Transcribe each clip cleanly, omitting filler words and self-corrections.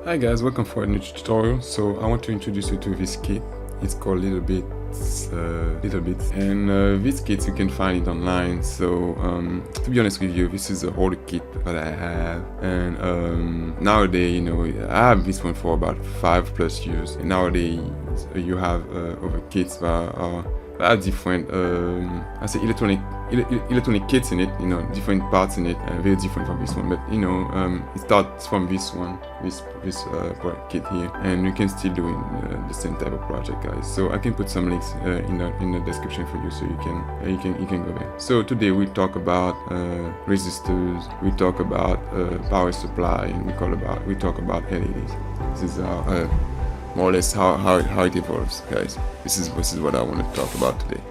Hi guys, welcome for a new tutorial. So I want to introduce you to this kit. It's called LittleBits, and this kit you can find it online. So to be honest with you, this is an older kit that I have, and nowadays, I have this one for about 5+ years. And nowadays you have other kits that are different. I say electronic kits in it, different parts in it, very different from this one. But it starts from this one, this kit here, and you can still do the same type of project, guys. So I can put some links in the description for you, so you can go there. So today we talk about resistors, we talk about power supply, and we talk about LEDs. This is more or less how it evolves, guys. This is what I want to talk about today.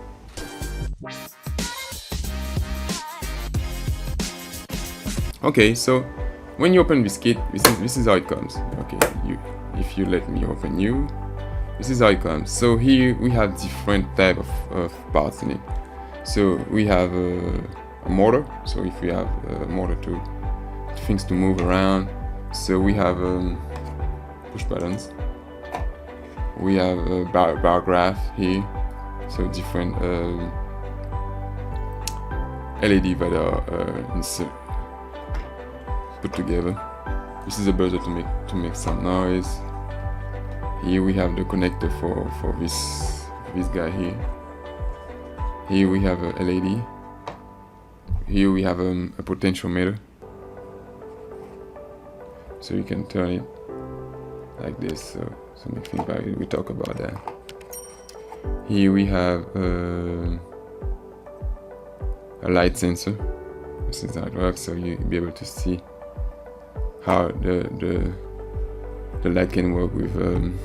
Okay, so when you open this kit, this is how it comes. Okay, if you let me open you, this is how it comes. So here we have different type of parts in it. So we have a motor. So if we have a motor to things to move around. So we have push buttons. We have a bar graph here. So different LED that are put together. This is a buzzer to make some noise. Here we have the connector for this guy here. Here we have a LED. Here we have a potentiometer. So you can turn it like this. So make things back. We talk about that. Here we have a light sensor. This is how it works. So you'll be able to see how the light can work with an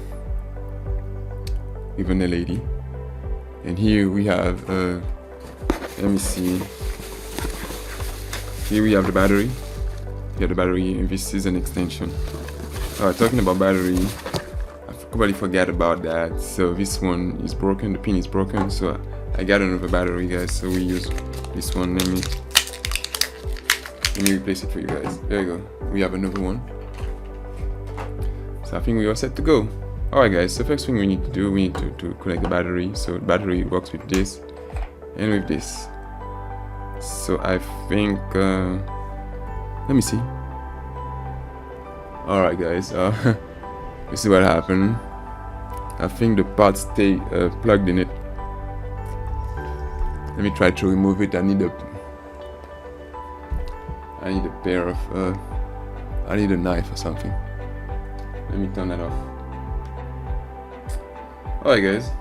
LED. And here we have let me see. Here we have the battery. We have the battery, and this is an extension. Talking about battery, I completely forgot about that. So this one is broken. The pin is broken. So I got another battery, guys. So we use this one. Let me replace it for you guys. There you go. We have another one. So I think we are set to go. Alright guys, so first thing we need to do, we need to connect the battery. So the battery works with this and with this. So I think let me see. Alright guys, this is what happened. I think the parts stay plugged in it. Let me try to remove it. I need a pair of I need a knife or something. Let me turn that off. Alright guys,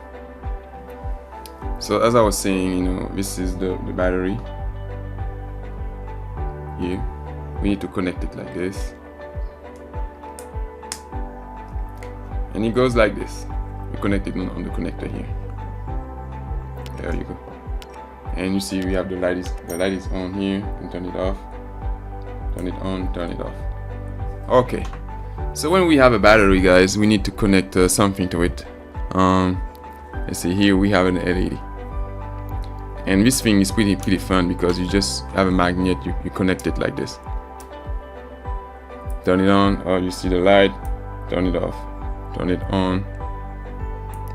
so as I was saying, this is the battery here. We need to connect it like this, and it goes like this. We connect it on the connector here. There you go. And you see we have the light is on here. You can turn it off, turn it on, turn it off. Okay, so when we have a battery, guys, we need to connect something to it. Let's see, here we have an LED, and this thing is pretty fun because you just have a magnet. You connect it like this. Turn it on, or you see the light. Turn it off. Turn it on.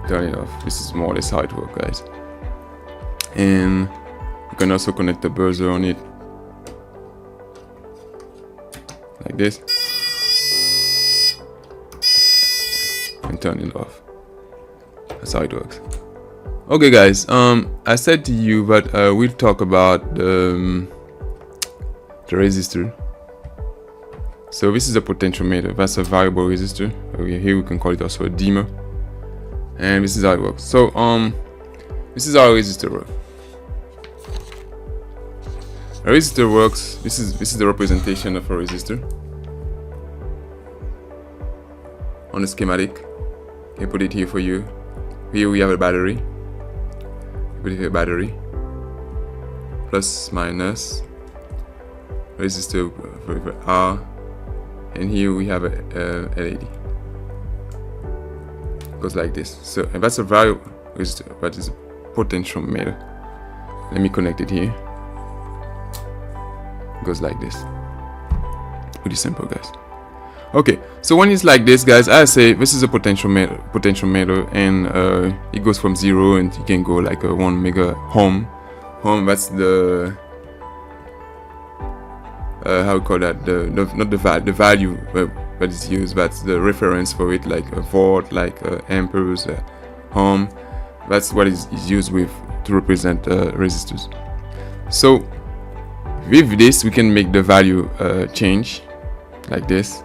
Turn it off. This is more or less how it works, guys. And you can also connect the buzzer on it like this. And turn it off. That's how it works. Okay guys, I said to you that we'll talk about the resistor. So this is a potentiometer. That's a variable resistor. Here we can call it also a dimmer. And this is how it works. So this is how a resistor works. A resistor works. This is the representation of a resistor on the schematic. I put it here for you. Here we have a battery. Put it here, battery. Plus, minus. Resistor for R. And here we have a LED. It goes like this. So, and that's a variable resistor, but it's a potentiometer. Let me connect it here. It goes like this. Pretty simple, guys. Okay, so when it's like this, guys, I say this is a potentiometer, and it goes from 0, and you can go like a 1 mega ohm. That's the how we call that, the value that is used. That's the reference for it, like a volt, like amperes, ohm. That's what is used with to represent resistors. So with this, we can make the value change like this,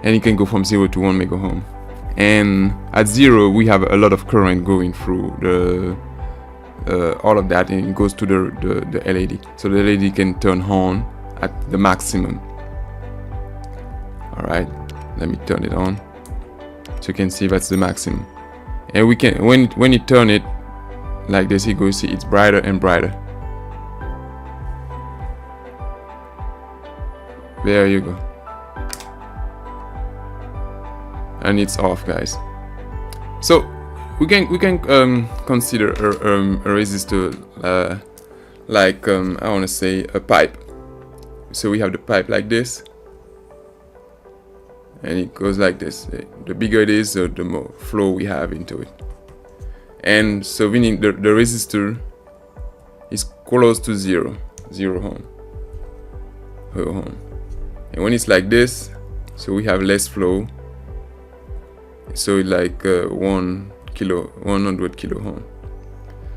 and it can go from 0 to 1 mega ohm. And at 0, we have a lot of current going through the all of that, and it goes to the LED. So the LED can turn on at the maximum. All right, let me turn it on, so you can see that's the maximum. And we can, when you turn it like this, you go see it's brighter and brighter. There you go. And it's off, guys. So we can consider a resistor like I want to say a pipe. So we have the pipe like this, and it goes like this. The bigger it is, the more flow we have into it. And so we need the resistor is close to 0 ohm. And when it's like this, so we have less flow. So like 100 kilo ohm.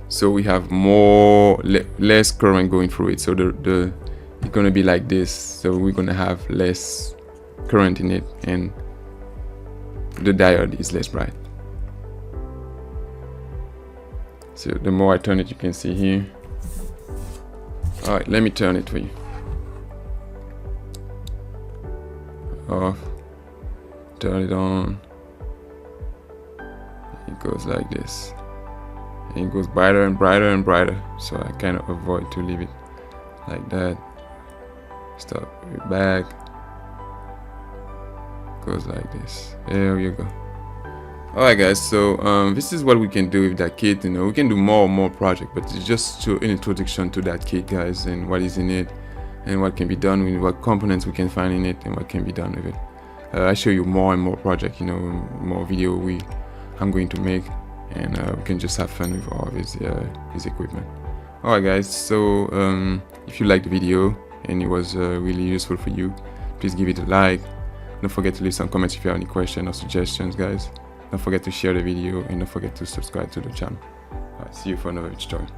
So we have less current going through it. So it's gonna be like this. So we're gonna have less current in it, and the diode is less bright. So the more I turn it, you can see here. All right, let me turn it for you. Off. Turn it on. It goes like this, and it goes brighter and brighter and brighter. So I kind of avoid to leave it like that. Stop it back. Goes like this. There you go. Alright, guys, so this is what we can do with that kit. You know, we can do more and more projects, but it's just an introduction to that kit, guys, and what is in it, and what can be done with, what components we can find in it, and what can be done with it. I show you more and more projects, you know, more video I'm going to make, and we can just have fun with all of this equipment. Alright, guys, so if you liked the video and it was really useful for you, please give it a like. Don't forget to leave some comments if you have any questions or suggestions, guys. Don't forget to share the video, and don't forget to subscribe to the channel. See you for another tutorial.